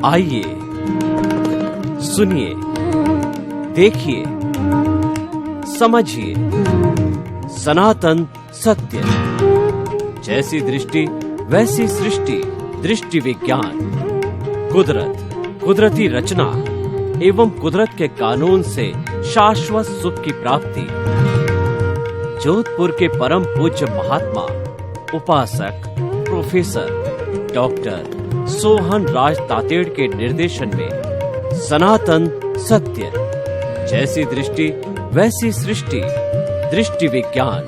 आइए सुनिए, देखिए, समझिए सनातन सत्य। जैसी दृष्टि वैसी सृष्टि, दृष्टि विज्ञान। कुदरत, कुदरती रचना एवं कुदरत के कानून से शाश्वत सुख की प्राप्ति। जोधपुर के परम पूज्य महात्मा उपासक प्रोफेसर डॉक्टर सोहन राज तातेड़ के निर्देशन में सनातन सत्य। जैसी दृष्टि वैसी सृष्टि, दृष्टि विज्ञान।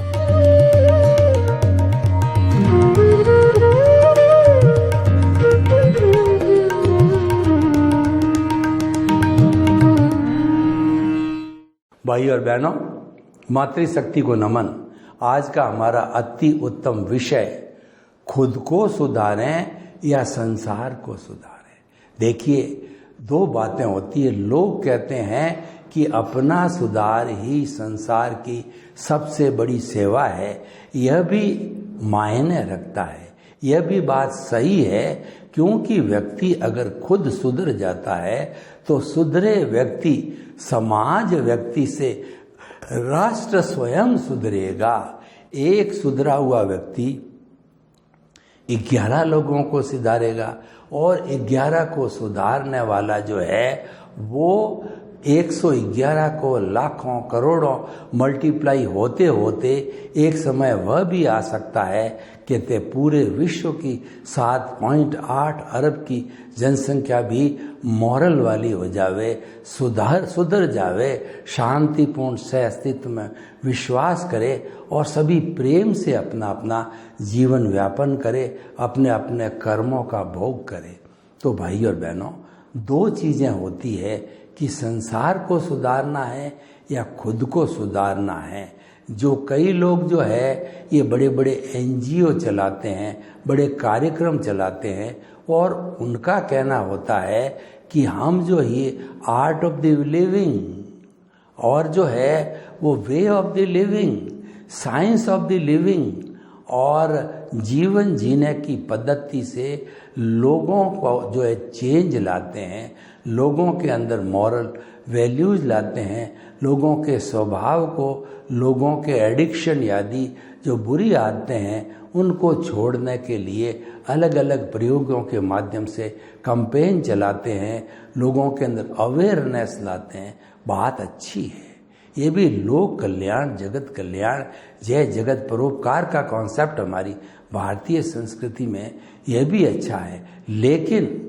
भाई और बहनों, मातृशक्ति को नमन। आज का हमारा अति उत्तम विषय खुद को सुधारें या संसार को सुधारें। देखिए, दो बातें होती है। लोग कहते हैं कि अपना सुधार ही संसार की सबसे बड़ी सेवा है। यह भी मायने रखता है, यह भी बात सही है, क्योंकि व्यक्ति अगर खुद सुधर जाता है तो सुधरे व्यक्ति, समाज व्यक्ति से राष्ट्र स्वयं सुधरेगा। एक सुधरा हुआ व्यक्ति 11 लोगों को सुधारेगा और 11 को सुधारने वाला जो है वो 111 को लाखों करोड़ों मल्टीप्लाई होते होते एक समय वह भी आ सकता है कि ते पूरे विश्व की 7.8 अरब की जनसंख्या भी मॉरल वाली हो जावे, सुधर जावे, शांतिपूर्ण सह अस्तित्व में विश्वास करे और सभी प्रेम से अपना अपना जीवन व्यापन करे, अपने अपने कर्मों का भोग करे। तो भाई और बहनों, दो चीजें होती है कि संसार को सुधारना है या खुद को सुधारना है। जो कई लोग जो है ये बड़े बड़े एनजीओ चलाते हैं, बड़े कार्यक्रम चलाते हैं और उनका कहना होता है कि हम जो ये आर्ट ऑफ द लिविंग और जो है वो way of the living, science of the living और जीवन जीने की पद्धति से लोगों को जो है चेंज लाते हैं, लोगों के अंदर मॉरल वैल्यूज लाते हैं, लोगों के स्वभाव को, लोगों के एडिक्शन आदि जो बुरी आदतें हैं उनको छोड़ने के लिए अलग अलग प्रयोगों के माध्यम से कैंपेन चलाते हैं, लोगों के अंदर अवेयरनेस लाते हैं। बात अच्छी है, ये भी लोक कल्याण, जगत कल्याण, जय जगत परोपकार का कॉन्सेप्ट हमारी भारतीय संस्कृति में यह भी अच्छा है। लेकिन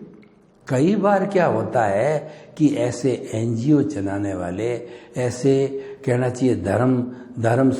कई बार क्या होता है कि ऐसे एनजीओ चलाने वाले, ऐसे कहना चाहिए धर्म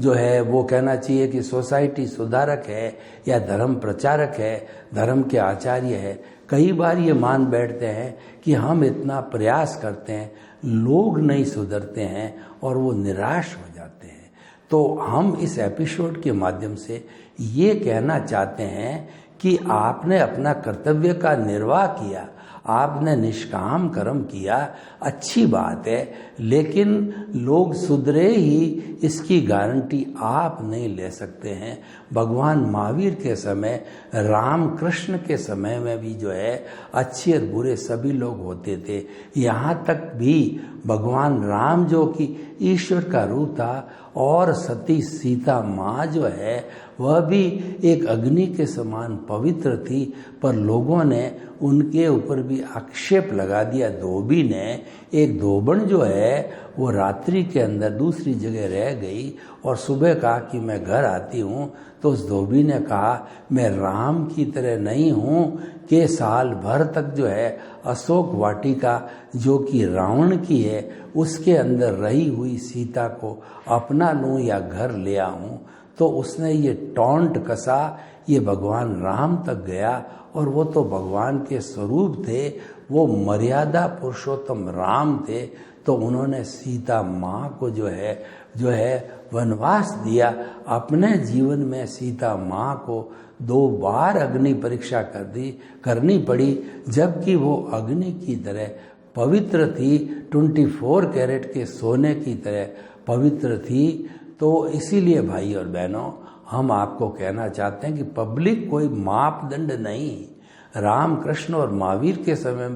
जो है वो कहना चाहिए कि सोसाइटी सुधारक है या धर्म प्रचारक है, धर्म के आचार्य है, कई बार ये मान बैठते हैं कि हम इतना प्रयास करते हैं, लोग नहीं सुधरते हैं और वो निराश हो जाते हैं। तो हम इस एपिसोड के माध्यम से ये कहना चाहते हैं कि आपने अपना कर्तव्य का निर्वाह किया, आपने निष्काम कर्म किया, अच्छी बात है, लेकिन लोग सुधरे ही इसकी गारंटी आप नहीं ले सकते हैं। भगवान महावीर के समय, राम कृष्ण के समय में भी जो है अच्छे और बुरे सभी लोग होते थे। यहाँ तक भी भगवान राम जो कि ईश्वर का रूप था और सती सीता माँ जो है वह भी एक अग्नि के समान पवित्र थी, पर लोगों ने उनके ऊपर भी आक्षेप लगा दिया। धोबी ने, एक धोबन जो है वो रात्रि के अंदर दूसरी जगह रह गई और सुबह कहा कि मैं घर आती हूँ, तो उस धोबी ने कहा मैं राम की तरह नहीं हूँ कि साल भर तक जो है अशोक वाटिका जो कि रावण की है उसके अंदर रही हुई सीता को अपना लूँ या घर ले आऊँ। तो उसने ये टॉन्ट कसा, ये भगवान राम तक गया और वो तो भगवान के स्वरूप थे, वो मर्यादा पुरुषोत्तम राम थे। तो उन्होंने सीता माँ को जो है वनवास दिया। अपने जीवन में सीता माँ को 2 बार अग्नि परीक्षा करनी पड़ी, जबकि वो अग्नि की तरह पवित्र थी, 24 कैरेट के सोने की तरह पवित्र थी। तो इसीलिए भाई और बहनों, हम आपको कहना चाहते हैं कि पब्लिक कोई मापदंड नहीं, राम कृष्ण और महावीर के समय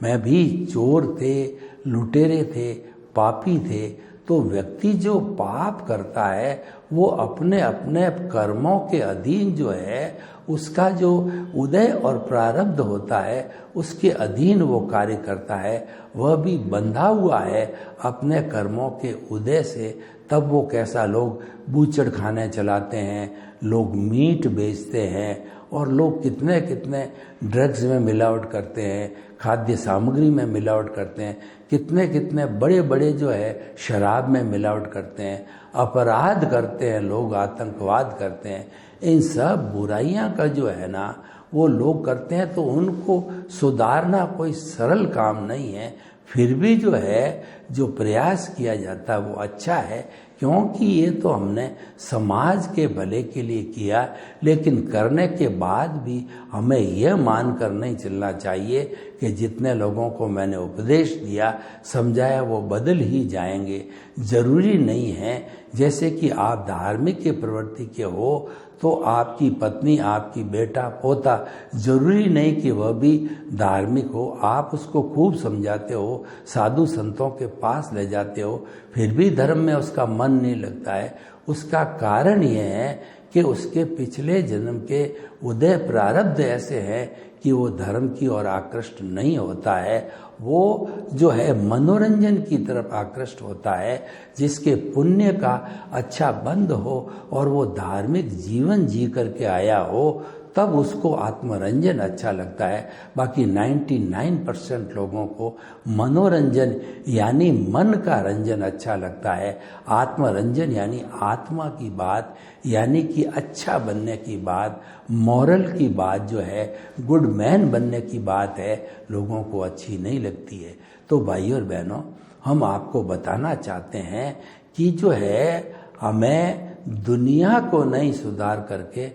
में भी चोर थे, लुटेरे थे, पापी थे। तो व्यक्ति जो पाप करता है वो अपने अपने कर्मों के अधीन जो है उसका जो उदय और प्रारब्ध होता है उसके अधीन वो कार्य करता है। वह भी बंधा हुआ है अपने कर्मों के उदय से। तब वो कैसा, लोग बूचड़ खाने चलाते हैं, लोग मीट बेचते हैं और लोग कितने कितने ड्रग्स में मिलावट करते हैं, खाद्य सामग्री में मिलावट करते हैं, कितने कितने बड़े बड़े जो है शराब में मिलावट करते हैं, अपराध करते हैं लोग, आतंकवाद करते हैं। इन सब बुराइयां का जो है ना वो लोग करते हैं। तो उनको सुधारना कोई सरल काम नहीं है। फिर भी जो है जो प्रयास किया जाता है वो अच्छा है, क्योंकि ये तो हमने समाज के भले के लिए किया। लेकिन करने के बाद भी हमें यह मानकर नहीं चलना चाहिए कि जितने लोगों को मैंने उपदेश दिया, समझाया, वो बदल ही जाएंगे। जरूरी नहीं है जैसे कि आप धार्मिक के प्रवृत्ति के हो तो आपकी पत्नी, आपकी बेटा, पोता, जरूरी नहीं कि वह भी धार्मिक हो। आप उसको खूब समझाते हो, साधु संतों के पास ले जाते हो, फिर भी धर्म में उसका मन नहीं लगता है। उसका कारण यह है कि उसके पिछले जन्म के उदय प्रारब्ध ऐसे हैं कि वो धर्म की ओर आकृष्ट नहीं होता है। वो जो है मनोरंजन की तरफ आकृष्ट होता है। जिसके पुण्य का अच्छा बंध हो और वो धार्मिक जीवन जी करके आया हो तब उसको आत्मरंजन अच्छा लगता है। बाकी 99% लोगों को मनोरंजन यानी मन का रंजन अच्छा लगता है। आत्मरंजन यानी आत्मा की बात, यानी कि अच्छा बनने की बात, मॉरल की बात जो है, गुड मैन बनने की बात है, लोगों को अच्छी नहीं लगती है। तो भाइयों और बहनों, हम आपको बताना चाहते हैं कि जो है हमें दुनिया को नहीं सुधार करके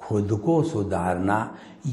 खुद को सुधारना,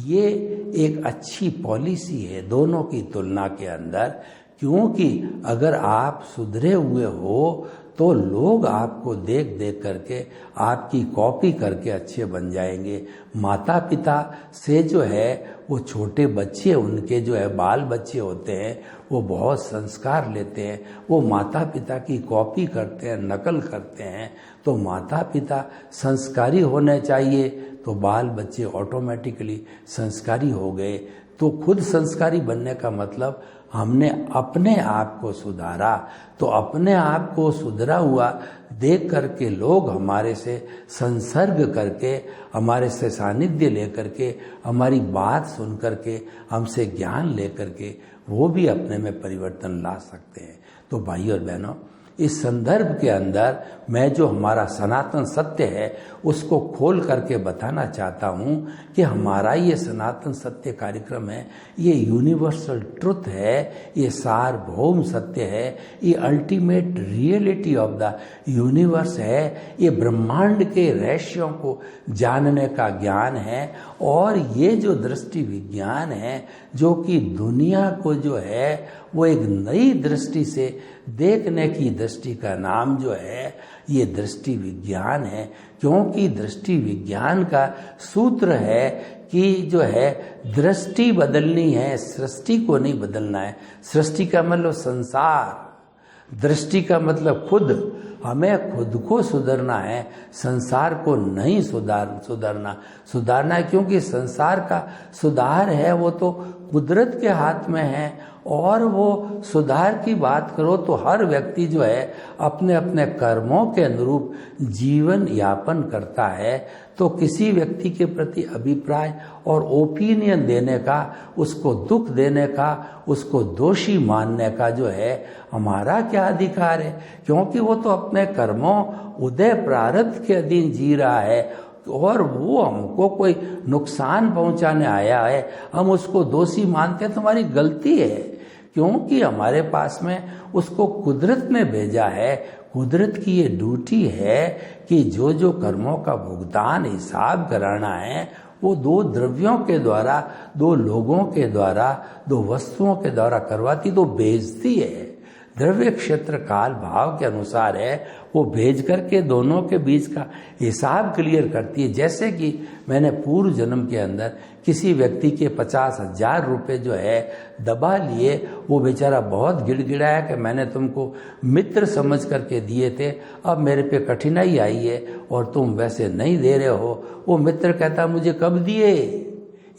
ये एक अच्छी पॉलिसी है दोनों की तुलना के अंदर। क्योंकि अगर आप सुधरे हुए हो तो लोग आपको देख देख करके आपकी कॉपी करके अच्छे बन जाएंगे। माता पिता से जो है वो छोटे बच्चे, उनके जो है बाल बच्चे होते हैं, वो बहुत संस्कार लेते हैं। वो माता पिता की कॉपी करते हैं, नकल करते हैं। तो माता पिता संस्कारी होने चाहिए तो बाल बच्चे ऑटोमेटिकली संस्कारी हो गए। तो खुद संस्कारी बनने का मतलब हमने अपने आप को सुधारा। तो अपने आप को सुधरा हुआ देख करके लोग हमारे से संसर्ग करके, हमारे से सानिध्य लेकर के, हमारी बात सुन करके, हमसे ज्ञान लेकर के वो भी अपने में परिवर्तन ला सकते हैं। तो भाइयों और बहनों, इस संदर्भ के अंदर मैं जो हमारा सनातन सत्य है उसको खोल करके बताना चाहता हूँ कि हमारा ये सनातन सत्य कार्यक्रम है, ये यूनिवर्सल ट्रुथ है, ये सार्वभौम सत्य है, ये ultimate reality of the universe है, ये ब्रह्मांड के रहस्यों को जानने का ज्ञान है। और ये जो दृष्टि विज्ञान है जो कि दुनिया को जो है वो एक नई दृष्टि से देखने की दृष्टि का नाम जो है ये दृष्टि विज्ञान है। क्योंकि दृष्टि विज्ञान का सूत्र है कि जो है दृष्टि बदलनी है, सृष्टि को नहीं बदलना है। सृष्टि का मतलब संसार, दृष्टि का मतलब खुद। हमें खुद को सुधरना है, संसार को नहीं सुधारना है। क्योंकि संसार का सुधार है वो तो कुदरत के हाथ में है। और वो सुधार की बात करो तो हर व्यक्ति जो है अपने अपने कर्मों के अनुरूप जीवन यापन करता है। तो किसी व्यक्ति के प्रति अभिप्राय और ओपिनियन देने का, उसको दुख देने का, उसको दोषी मानने का जो है हमारा क्या अधिकार है? क्योंकि वो तो अपने कर्मों उदय प्रारब्ध के अधीन जी रहा है और वो हमको कोई नुकसान पहुंचाने आया है, हम उसको दोषी मानते हैं, तुम्हारी गलती है। क्योंकि हमारे पास में उसको कुदरत में भेजा है। कुदरत की ये ड्यूटी है कि जो जो कर्मों का भुगतान हिसाब कराना है वो दो द्रव्यों के द्वारा, दो लोगों के द्वारा, दो वस्तुओं के द्वारा करवाती तो बेचती है। द्रव्य क्षेत्र काल भाव के अनुसार है, वो भेज करके दोनों के बीच का हिसाब क्लियर करती है। जैसे कि मैंने पूर्व जन्म के अंदर किसी व्यक्ति के 50,000 रुपये जो है दबा लिए, वो बेचारा बहुत गिड़गिड़ाया कि मैंने तुमको मित्र समझ करके दिए थे, अब मेरे पे कठिनाई आई है और तुम वैसे नहीं दे रहे हो। वो मित्र कहता मुझे कब दिए,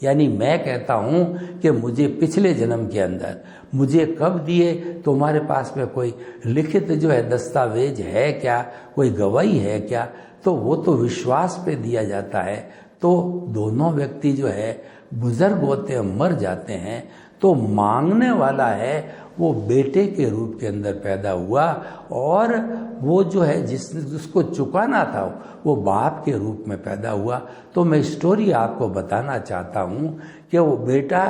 यानी मैं कहता हूं कि मुझे पिछले जन्म के अंदर मुझे कब दिए, तुम्हारे पास में कोई लिखित जो है दस्तावेज है क्या, कोई गवाही है क्या? तो वो तो विश्वास पे दिया जाता है। तो दोनों व्यक्ति जो है बुजुर्ग होते हैं, मर जाते हैं, तो मांगने वाला है वो बेटे के रूप के अंदर पैदा हुआ और वो जो है जिसको चुकाना था वो बाप के रूप में पैदा हुआ। तो मैं स्टोरी आपको बताना चाहता हूँ कि वो बेटा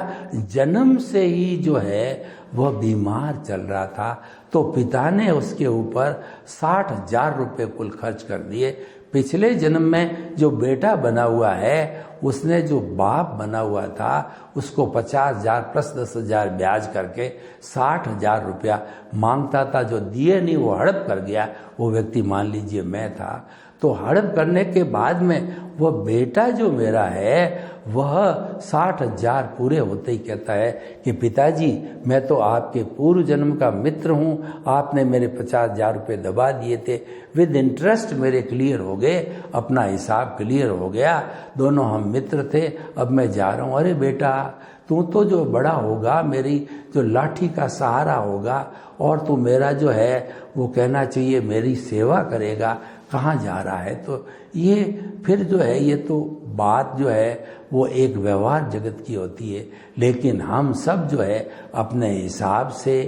जन्म से ही जो है वह बीमार चल रहा था, तो पिता ने उसके ऊपर 60,000 रुपये कुल खर्च कर दिए। पिछले जन्म में जो बेटा बना हुआ है उसने जो बाप बना हुआ था उसको 50,000 प्लस 10,000 ब्याज करके 60,000 रुपया मांगता था, जो दिए नहीं वो हड़प कर गया। वो व्यक्ति मान लीजिए मैं था, तो हड़प करने के बाद में वह बेटा जो मेरा है वह 60,000 पूरे होते ही कहता है कि पिताजी मैं तो आपके पूर्व जन्म का मित्र हूँ, आपने मेरे 50,000 रुपये दबा दिए थे, विद इंटरेस्ट मेरे क्लियर हो गए, अपना हिसाब क्लियर हो गया, दोनों हम मित्र थे, अब मैं जा रहा हूँ। अरे बेटा तू तो जो बड़ा होगा, मेरी जो लाठी का सहारा होगा और तू मेरा जो है वो कहना चाहिए मेरी सेवा करेगा, कहाँ जा रहा है? तो ये फिर जो है ये तो बात जो है वो एक व्यवहार जगत की होती है, लेकिन हम सब जो है अपने हिसाब से,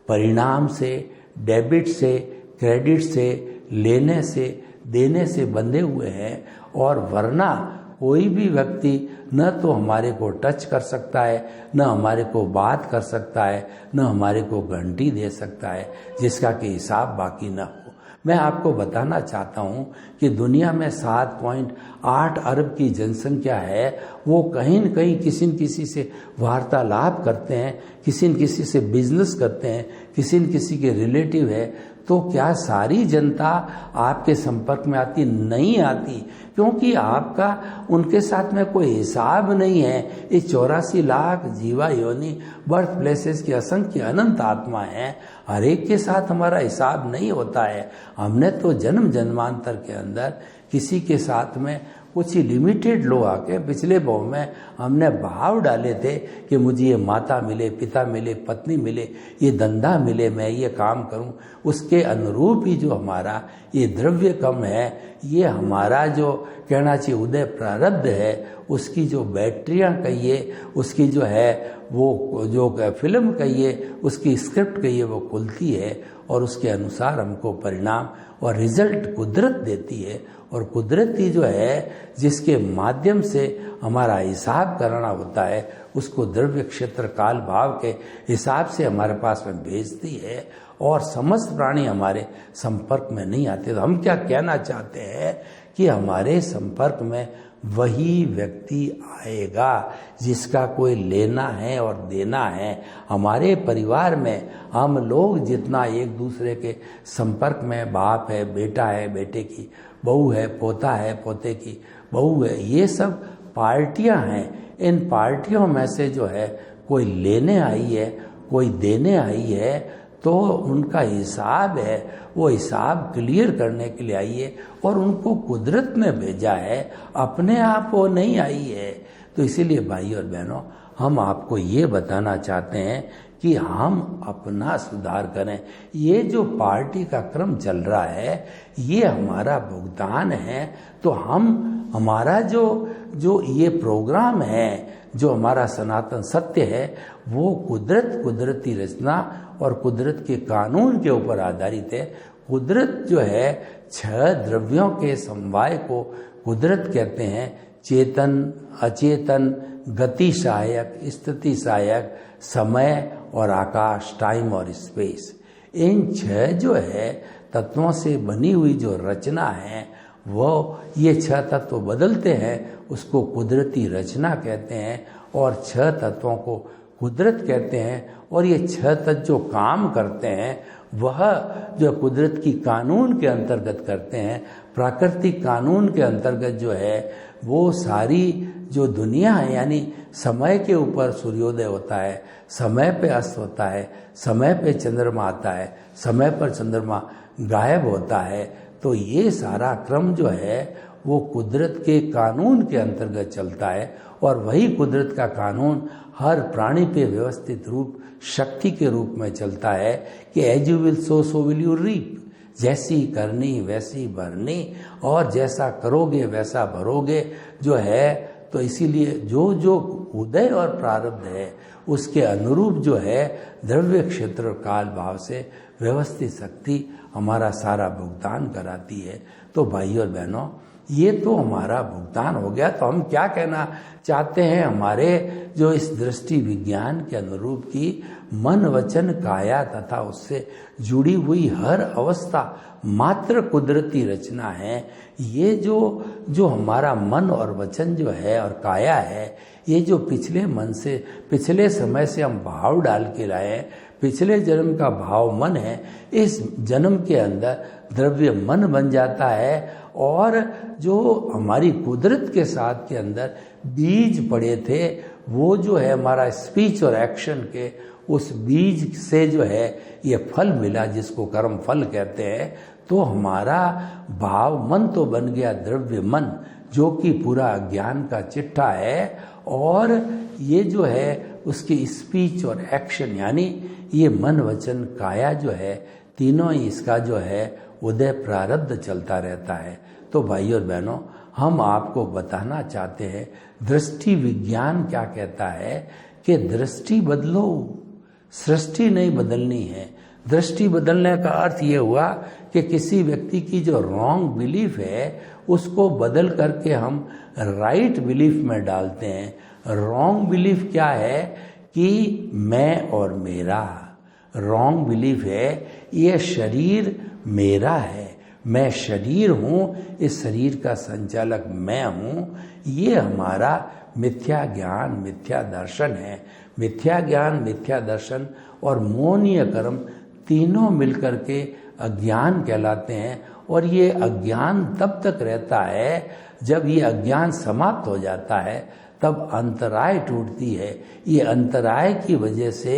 परिणाम से, डेबिट से, क्रेडिट से, लेने से, देने से बंधे हुए हैं। और वरना कोई भी व्यक्ति न तो हमारे को टच कर सकता है, न हमारे को बात कर सकता है, न हमारे को घंटी दे सकता है जिसका कि हिसाब बाकी न हो। मैं आपको बताना चाहता हूं कि दुनिया में 7.8 अरब की जनसंख्या है, वो कहीं न कहीं किसी न किसी से वार्तालाप करते हैं, किसी न किसी से बिजनेस करते हैं, किसी न किसी के रिलेटिव है। तो क्या सारी जनता आपके संपर्क में आती? नहीं आती, क्योंकि आपका उनके साथ में कोई हिसाब नहीं है। ये 84 लाख जीवा योनि बर्थ प्लेसेस की असंख्य अनंत आत्मा है, हर एक के साथ हमारा हिसाब नहीं होता है। हमने तो जन्म जन्मांतर के अंदर किसी के साथ में कुछ ही लिमिटेड लोग आके पिछले भाव में हमने भाव डाले थे कि मुझे ये माता मिले, पिता मिले, पत्नी मिले, ये धंधा मिले, मैं ये काम करूं, उसके अनुरूप ही जो हमारा ये द्रव्य कम है, ये हमारा जो कहना चाहिए उदय प्रारब्ध है, उसकी जो बैटरियां कहिए, उसकी जो है वो जो फिल्म कहिए, उसकी स्क्रिप्ट कहिए, वो खुलती है और उसके अनुसार हमको परिणाम और रिजल्ट कुदरत देती है। और कुदरत ही जो है जिसके माध्यम से हमारा हिसाब करना होता है उसको द्रव्य क्षेत्र काल भाव के हिसाब से हमारे पास में भेजती है, और समस्त प्राणी हमारे संपर्क में नहीं आते। तो हम क्या कहना चाहते हैं कि हमारे संपर्क में वही व्यक्ति आएगा जिसका कोई लेना है और देना है। हमारे परिवार में हम लोग जितना एक दूसरे के संपर्क में, बाप है, बेटा है, बेटे की बहू है, पोता है, पोते की बहू है, ये सब पार्टियां हैं। इन पार्टियों में से जो है कोई लेने आई है, कोई देने आई है, तो उनका हिसाब है, वो हिसाब क्लियर करने के लिए आई है और उनको कुदरत ने भेजा है, अपने आप वो नहीं आई है। तो इसीलिए भाई और बहनों, हम आपको ये बताना चाहते हैं कि हम अपना सुधार करें। ये जो पार्टी का क्रम चल रहा है, ये हमारा भुगतान है। तो हम हमारा जो ये प्रोग्राम है, जो हमारा सनातन सत्य है, वो कुदरती रचना और कुदरत के कानून के ऊपर आधारित है। कुदरत जो है 6 द्रव्यों के समवाय को कुदरत कहते हैं। चेतन, अचेतन, गति सहायक, स्थिति सहायक, समय और आकाश, टाइम और स्पेस, इन 6 जो है तत्वों से बनी हुई जो रचना है, वो ये 6 तत्व बदलते हैं, उसको कुदरती रचना कहते हैं। और 6 तत्वों को कुदरत कहते हैं। और ये 6 तत्व जो काम करते हैं वह जो कुदरत की कानून के अंतर्गत करते हैं, प्राकृतिक कानून के अंतर्गत जो है वो सारी जो दुनिया है, यानी समय के ऊपर सूर्योदय होता है, समय पे अस्त होता है, समय पे चंद्रमा आता है, समय पर चंद्रमा गायब होता है। तो ये सारा क्रम जो है वो कुदरत के कानून के अंतर्गत चलता है। और वही कुदरत का कानून हर प्राणी पे व्यवस्थित रूप शक्ति के रूप में चलता है कि as you will sow so will you reap. जैसी करनी वैसी भरनी, और जैसा करोगे वैसा भरोगे जो है। तो इसीलिए जो जो उदय और प्रारब्ध है उसके अनुरूप जो है द्रव्य क्षेत्र काल भाव से व्यवस्थित शक्ति हमारा सारा भुगतान कराती है। तो भाइयों और बहनों, ये तो हमारा भुगतान हो गया। तो हम क्या कहना चाहते हैं, हमारे जो इस दृष्टि विज्ञान के अनुरूप की मन वचन काया तथा उससे जुड़ी हुई हर अवस्था मात्र कुदरती रचना है। ये जो हमारा मन और वचन जो है और काया है, ये जो पिछले समय से हम भाव डाल के लाए, पिछले जन्म का भाव मन है, इस जन्म के अंदर द्रव्य मन बन जाता है। और जो हमारी कुदरत के साथ के अंदर बीज पड़े थे, वो जो है हमारा स्पीच और एक्शन के उस बीज से जो है ये फल मिला, जिसको कर्म फल कहते हैं। तो हमारा भाव मन तो बन गया द्रव्य मन, जो कि पूरा अज्ञान का चिट्ठा है। और ये जो है उसकी स्पीच और एक्शन, यानी ये मन वचन काया जो है, तीनों ही इसका जो है उदय प्रारब्ध चलता रहता है। तो भाइयों और बहनों, हम आपको बताना चाहते हैं दृष्टि विज्ञान क्या कहता है कि दृष्टि बदलो, सृष्टि नहीं बदलनी है। दृष्टि बदलने का अर्थ ये हुआ कि किसी व्यक्ति की जो रॉन्ग बिलीफ है उसको बदल करके हम राइट बिलीफ में डालते हैं। रॉन्ग बिलीफ क्या है कि मैं और मेरा, रॉन्ग बिलीफ है ये शरीर मेरा है, मैं शरीर हूँ, इस शरीर का संचालक मैं हूँ। ये हमारा मिथ्या ज्ञान, मिथ्या दर्शन है। मिथ्या ज्ञान, मिथ्या दर्शन और मोहनीय कर्म तीनों मिलकर के अज्ञान कहलाते हैं। और ये अज्ञान तब तक रहता है जब ये अज्ञान समाप्त हो जाता है, तब अंतराय टूटती है। ये अंतराय की वजह से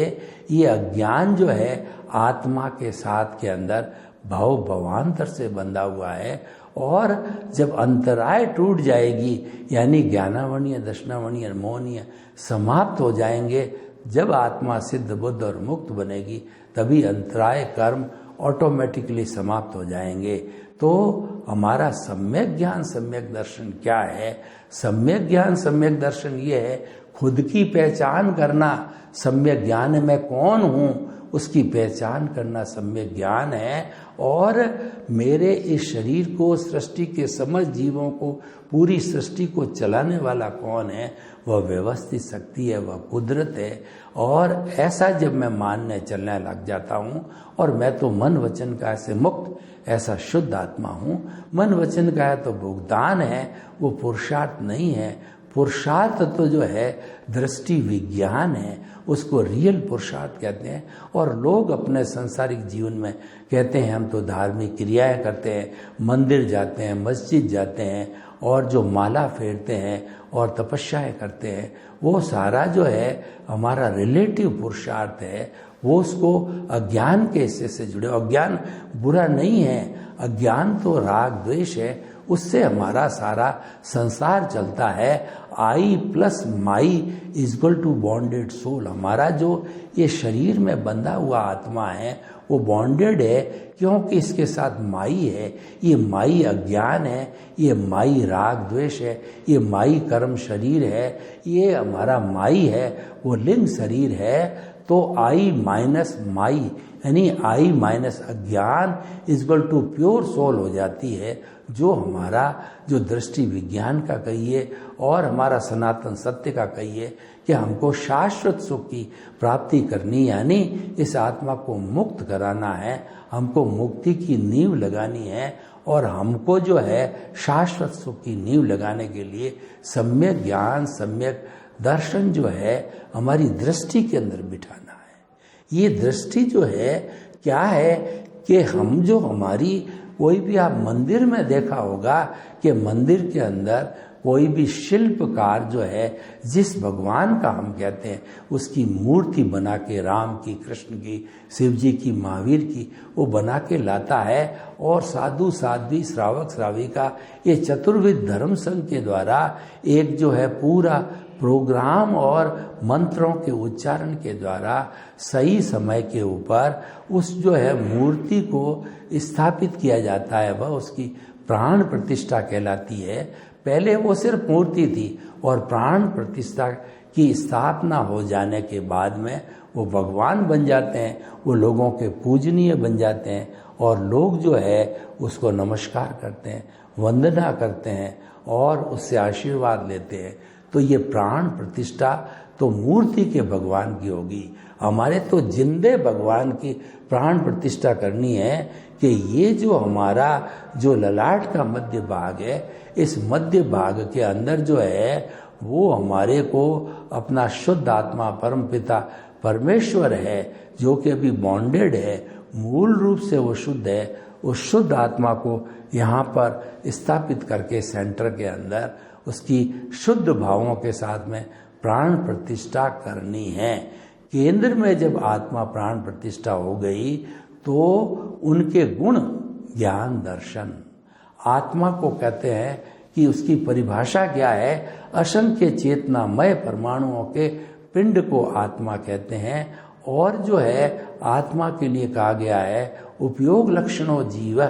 ये अज्ञान जो है आत्मा के साथ के अंदर भव भवांतर से बंधा हुआ है। और जब अंतराय टूट जाएगी, यानी ज्ञानावरणीय, दर्शनावरणीय, मोहनीय समाप्त हो जाएंगे, जब आत्मा सिद्ध बुद्ध और मुक्त बनेगी, तभी अंतराय कर्म ऑटोमेटिकली समाप्त हो जाएंगे। तो हमारा सम्यक ज्ञान, सम्यक दर्शन क्या है? सम्यक ज्ञान, सम्यक दर्शन ये है खुद की पहचान करना। सम्यक ज्ञान है मैं कौन हूँ, उसकी पहचान करना सम्यक ज्ञान है। और मेरे इस शरीर को, सृष्टि के समस्त जीवों को, पूरी सृष्टि को चलाने वाला कौन है? वह व्यवस्थित शक्ति है, वह कुदरत है। और ऐसा जब मैं मानने चलने लग जाता हूँ, और मैं तो मन वचन का से मुक्त ऐसा शुद्ध आत्मा हूँ। मन वचन का है तो भुगतान है, वो पुरुषार्थ नहीं है। पुरुषार्थ तो जो है दृष्टि विज्ञान है, उसको रियल पुरुषार्थ कहते हैं। और लोग अपने सांसारिक जीवन में कहते हैं हम तो धार्मिक क्रियाएं करते हैं, मंदिर जाते हैं, मस्जिद जाते हैं, और जो माला फेरते हैं और तपस्याएं करते हैं, वो सारा जो है हमारा रिलेटिव पुरुषार्थ है। वो उसको अज्ञान के हिस्से से जुड़े। अज्ञान बुरा नहीं है, अज्ञान तो राग द्वेष है, उससे हमारा सारा संसार चलता है। I plus my is equal to bonded soul. हमारा जो ये शरीर में बंधा हुआ आत्मा है वो बॉन्डेड है, क्योंकि इसके साथ माई है। ये माई अज्ञान है, ये माई राग द्वेष है, ये माई कर्म शरीर है, ये हमारा माई है, वो लिंग शरीर है। तो आई माइनस माई यानी आई माइनस अज्ञान is equal to pure soul हो जाती है, जो हमारा जो दृष्टि विज्ञान का कहिए और हमारा सनातन सत्य का कहिए कि हमको शाश्वत सुख की प्राप्ति करनी, यानी इस आत्मा को मुक्त कराना है, हमको मुक्ति की नींव लगानी है। और हमको जो है शाश्वत सुख की नींव लगाने के लिए सम्यक ज्ञान, सम्यक दर्शन जो है हमारी दृष्टि के अंदर बिठाना है। ये दृष्टि जो है क्या है कि हम जो हमारी कोई भी आप मंदिर में देखा होगा कि मंदिर के अंदर कोई भी शिल्पकार जो है जिस भगवान का हम कहते हैं उसकी मूर्ति बना के, राम की, कृष्ण की, शिव जी की, महावीर की, वो बना के लाता है और साधु साध्वी श्रावक श्राविका ये चतुर्विध धर्म संघ के द्वारा एक जो है पूरा प्रोग्राम और मंत्रों के उच्चारण के द्वारा सही समय के ऊपर उस जो है मूर्ति को स्थापित किया जाता है। वह उसकी प्राण प्रतिष्ठा कहलाती है। पहले वो सिर्फ मूर्ति थी और प्राण प्रतिष्ठा की स्थापना हो जाने के बाद में वो भगवान बन जाते हैं, वो लोगों के पूजनीय बन जाते हैं और लोग जो है उसको नमस्कार करते हैं, वंदना करते हैं और उससे आशीर्वाद लेते हैं। तो ये प्राण प्रतिष्ठा तो मूर्ति के भगवान की होगी, हमारे तो जिंदे भगवान की प्राण प्रतिष्ठा करनी है कि ये जो हमारा जो ललाट का मध्य भाग है, इस मध्य भाग के अंदर जो है वो हमारे को अपना शुद्ध आत्मा परमपिता परमेश्वर है जो कि अभी बॉन्डेड है, मूल रूप से वो शुद्ध है। उस शुद्ध आत्मा को यहाँ पर स्थापित करके सेंटर के अंदर उसकी शुद्ध भावों के साथ में प्राण प्रतिष्ठा करनी है। केंद्र में जब आत्मा प्राण प्रतिष्ठा हो गई तो उनके गुण ज्ञान दर्शन, आत्मा को कहते हैं कि उसकी परिभाषा क्या है, असंख्य चेतनामय परमाणुओं के पिंड को आत्मा कहते हैं। और जो है आत्मा के लिए कहा गया है उपयोग लक्षणों जीव,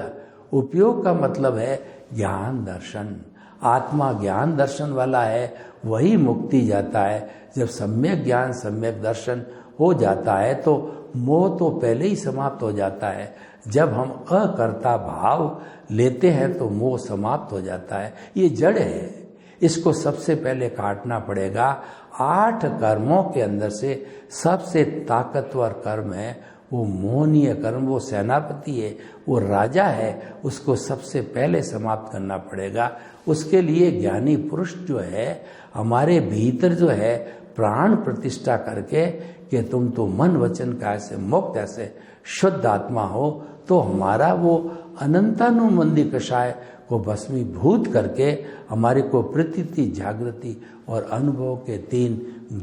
उपयोग का मतलब है ज्ञान दर्शन। आत्मा ज्ञान दर्शन वाला है, वही मुक्ति जाता है। जब सम्यक ज्ञान सम्यक दर्शन हो जाता है तो मोह तो पहले ही समाप्त हो जाता है। जब हम अकर्ता भाव लेते हैं तो मोह समाप्त हो जाता है। ये जड़ है, इसको सबसे पहले काटना पड़ेगा। 8 कर्मों के अंदर से सबसे ताकतवर कर्म है वो मोहनीय कर्म, वो सेनापति है, वो राजा है, उसको सबसे पहले समाप्त करना पड़ेगा। उसके लिए ज्ञानी पुरुष जो है हमारे भीतर जो है प्राण प्रतिष्ठा करके कि तुम तो मन वचन काया से मुक्त ऐसे शुद्ध आत्मा हो, तो हमारा वो अनंतानुबंधी कषाय को भस्मीभूत करके हमारे को प्रतीति, जागृति और अनुभव के 3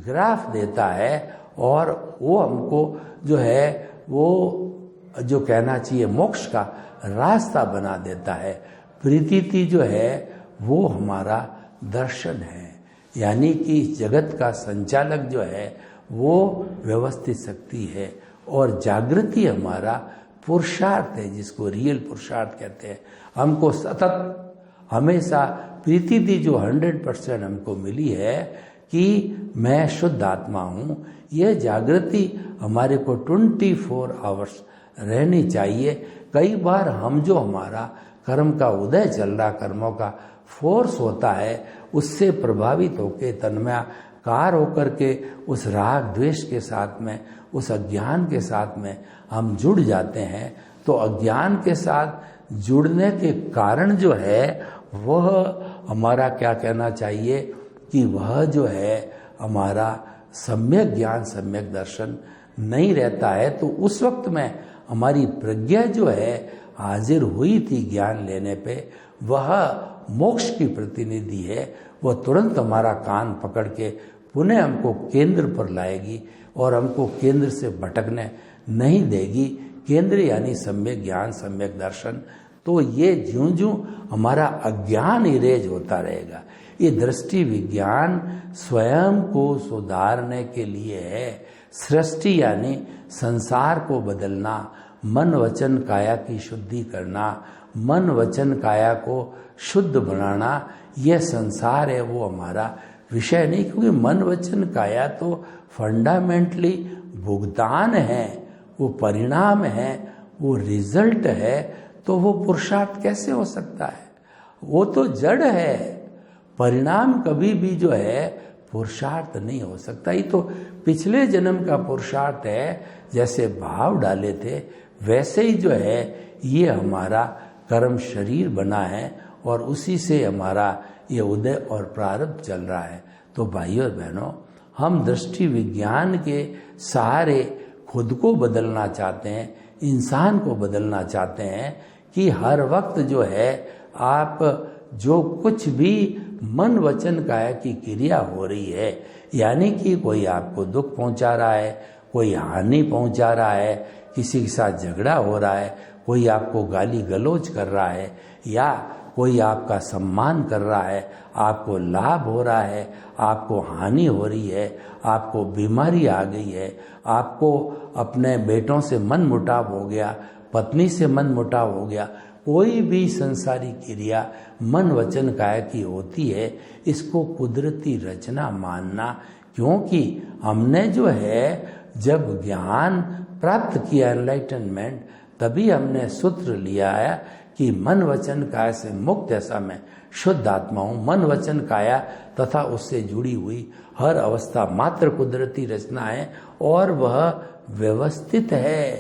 ग्राफ देता है। और वो हमको जो है वो जो कहना चाहिए मोक्ष का रास्ता बना देता है। प्रतीति जो है वो हमारा दर्शन है, यानी कि जगत का संचालक जो है वो व्यवस्थित शक्ति है। और जागृति हमारा पुरुषार्थ है, जिसको रियल पुरुषार्थ कहते हैं। हमको सतत हमेशा प्रीति जो 100% हमको मिली है कि मैं शुद्ध आत्मा हूँ, यह जागृति हमारे को 24 आवर्स रहनी चाहिए। कई बार हम जो हमारा कर्म का उदय चल रहा, कर्मों का फोर्स होता है, उससे प्रभावित होकर तन्मयाकार होकर के उस राग द्वेष के साथ में, उस अज्ञान के साथ में हम जुड़ जाते हैं। तो अज्ञान के साथ जुड़ने के कारण जो है वह हमारा क्या कहना चाहिए कि वह जो है हमारा सम्यक ज्ञान सम्यक दर्शन नहीं रहता है। तो उस वक्त में हमारी प्रज्ञा जो है हाजिर हुई थी ज्ञान लेने पे, वह मोक्ष की प्रतिनिधि है। वह तुरंत हमारा कान पकड़ के पुनः हमको केंद्र पर लाएगी और हमको केंद्र से भटकने नहीं देगी। केंद्र यानी सम्यक ज्ञान सम्यक दर्शन। तो ये ज्यों ज्यों हमारा अज्ञान इरेज होता रहेगा। ये दृष्टि विज्ञान स्वयं को सुधारने के लिए है। सृष्टि यानी संसार को बदलना, मन वचन काया की शुद्धि करना, मन वचन काया को शुद्ध बनाना, यह संसार है वो हमारा विषय नहीं। क्योंकि मन वचन काया तो फंडामेंटली भुगतान है, वो परिणाम है, वो रिजल्ट है। तो वो पुरुषार्थ कैसे हो सकता है? वो तो जड़ है। परिणाम कभी भी जो है पुरुषार्थ नहीं हो सकता। ये तो पिछले जन्म का पुरुषार्थ है। जैसे भाव डाले थे वैसे ही जो है ये हमारा कर्म शरीर बना है और उसी से हमारा ये उदय और प्रारब्ध चल रहा है। तो भाइयों और बहनों, हम दृष्टि विज्ञान के सहारे खुद को बदलना चाहते हैं, इंसान को बदलना चाहते हैं कि हर वक्त जो है आप जो कुछ भी मन वचन काया की क्रिया हो रही है, यानी कि कोई आपको दुख पहुंचा रहा है, कोई हानि पहुंचा रहा है, किसी के साथ झगड़ा हो रहा है, कोई आपको गाली गलौज कर रहा है, या कोई आपका सम्मान कर रहा है, आपको लाभ हो रहा है, आपको हानि हो रही है, आपको बीमारी आ गई है, आपको अपने बेटों से मन मुटाव हो गया, पत्नी से मन मुटाव हो गया, कोई भी संसारी क्रिया मन वचन काया की होती है, इसको कुदरती रचना मानना। क्योंकि हमने जो है जब ज्ञान प्राप्त किया, एनलाइटनमेंट, तभी हमने सूत्र लिया है कि मन वचन काया से मुक्त ऐसा मैं शुद्ध आत्मा हूँ। मन वचन काया तथा उससे जुड़ी हुई हर अवस्था मात्र कुदरती रचना है और वह व्यवस्थित है,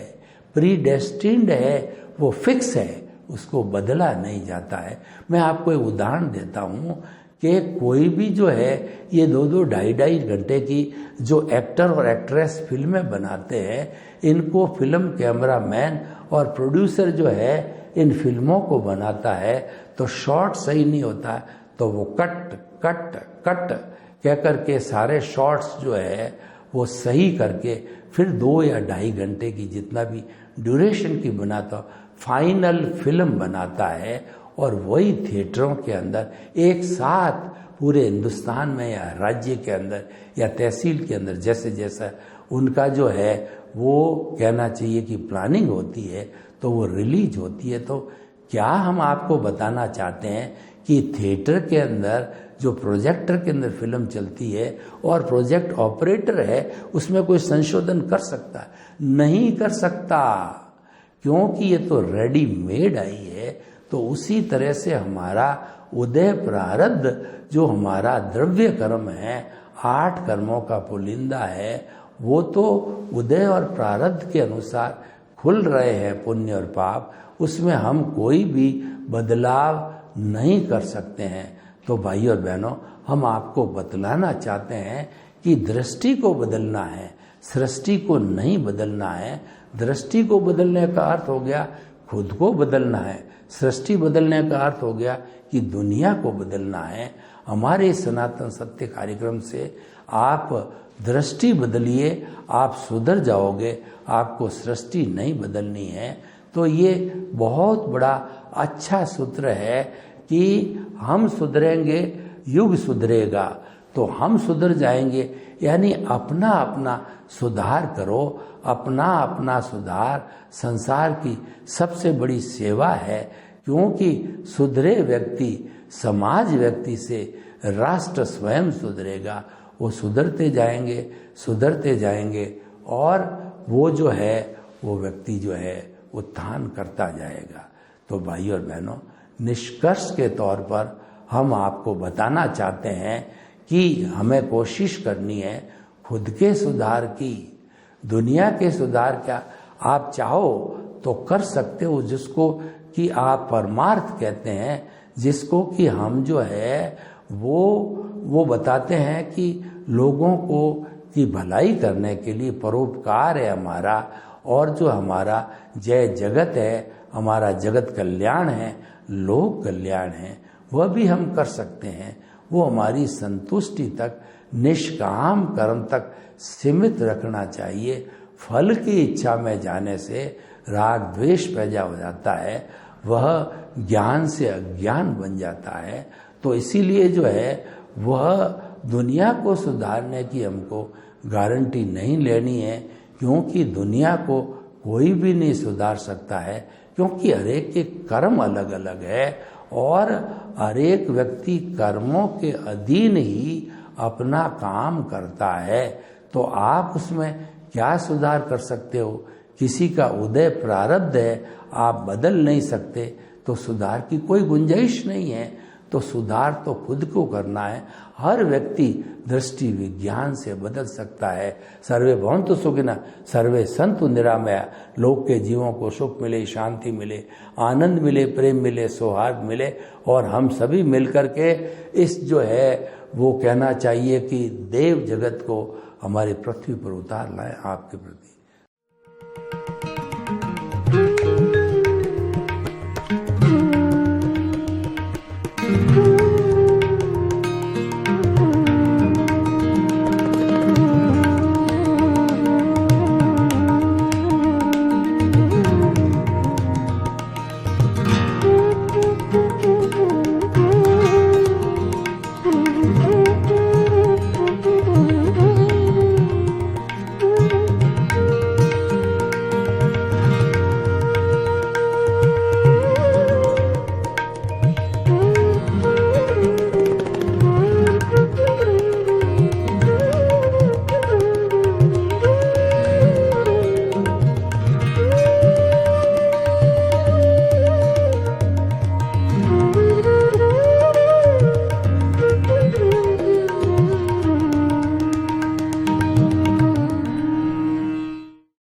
प्रीडेस्टिन्ड है, वो फिक्स है, उसको बदला नहीं जाता है। मैं आपको एक उदाहरण देता हूँ कि कोई भी जो है ये 2-2, 2.5 घंटे की जो एक्टर और एक्ट्रेस फिल्में बनाते हैं, इनको फिल्म कैमरामैन और प्रोड्यूसर जो है इन फिल्मों को बनाता है, तो शॉट सही नहीं होता तो वो कट कट कट कह करके सारे शॉट्स जो है वो सही करके फिर 2 या 2.5 घंटे की जितना भी ड्यूरेशन की बनाता फाइनल फिल्म बनाता है, और वही थिएटरों के अंदर एक साथ पूरे हिंदुस्तान में या राज्य के अंदर या तहसील के अंदर जैसे जैसा उनका जो है वो कहना चाहिए कि प्लानिंग होती है, तो वो रिलीज होती है। तो क्या हम आपको बताना चाहते हैं कि थिएटर के अंदर जो प्रोजेक्टर के अंदर फिल्म चलती है और प्रोजेक्ट ऑपरेटर है उसमें कोई संशोधन कर सकता है? नहीं कर सकता, क्योंकि ये तो रेडीमेड आई है। तो उसी तरह से हमारा उदय प्रारब्ध जो हमारा द्रव्य कर्म है, 8 कर्मों का पुलिंदा है, वो तो उदय और प्रारब्ध के अनुसार खुल रहे हैं पुण्य और पाप, उसमें हम कोई भी बदलाव नहीं कर सकते हैं। तो भाइयों और बहनों, हम आपको बतलाना चाहते हैं कि दृष्टि को बदलना है, सृष्टि को नहीं बदलना है। दृष्टि को बदलने का अर्थ हो गया खुद को बदलना है, सृष्टि बदलने का अर्थ हो गया कि दुनिया को बदलना है। हमारे सनातन सत्य कार्यक्रम से आप दृष्टि बदलिए, आप सुधर जाओगे, आपको सृष्टि नहीं बदलनी है। तो ये बहुत बड़ा अच्छा सूत्र है कि हम सुधरेंगे, युग सुधरेगा। तो हम सुधर जाएंगे, यानी अपना अपना सुधार करो। अपना अपना सुधार संसार की सबसे बड़ी सेवा है, क्योंकि सुधरे व्यक्ति, समाज व्यक्ति से राष्ट्र स्वयं सुधरेगा। वो सुधरते जाएंगे और वो जो है वो व्यक्ति जो है उत्थान करता जाएगा। तो भाइयों और बहनों, निष्कर्ष के तौर पर हम आपको बताना चाहते हैं कि हमें कोशिश करनी है खुद के सुधार की। दुनिया के सुधार क्या आप चाहो तो कर सकते हो, जिसको कि आप परमार्थ कहते हैं, जिसको कि हम जो है वो बताते हैं कि लोगों को की भलाई करने के लिए परोपकार है हमारा, और जो हमारा जय जगत है, हमारा जगत कल्याण है, लोक कल्याण है, वह भी हम कर सकते हैं। वो हमारी संतुष्टि तक, निष्काम कर्म तक सीमित रखना चाहिए। फल की इच्छा में जाने से राग द्वेष पैदा हो जाता है, वह ज्ञान से अज्ञान बन जाता है। तो इसीलिए जो है वह दुनिया को सुधारने की हमको गारंटी नहीं लेनी है, क्योंकि दुनिया को कोई भी नहीं सुधार सकता है, क्योंकि हर एक के कर्म अलग अलग है और हर एक व्यक्ति कर्मों के अधीन ही अपना काम करता है। तो आप उसमें क्या सुधार कर सकते हो? किसी का उदय प्रारब्ध है, आप बदल नहीं सकते, तो सुधार की कोई गुंजाइश नहीं है। तो सुधार तो खुद को करना है। हर व्यक्ति दृष्टि विज्ञान से बदल सकता है। सर्वे भवन्तु सुखिनः, सर्वे सन्तु निरामया। लोक के जीवों को सुख मिले, शांति मिले, आनंद मिले, प्रेम मिले, सौहार्द मिले, और हम सभी मिलकर के इस जो है वो कहना चाहिए कि देव जगत को हमारे पृथ्वी पर उतार लाए आपके प्रति।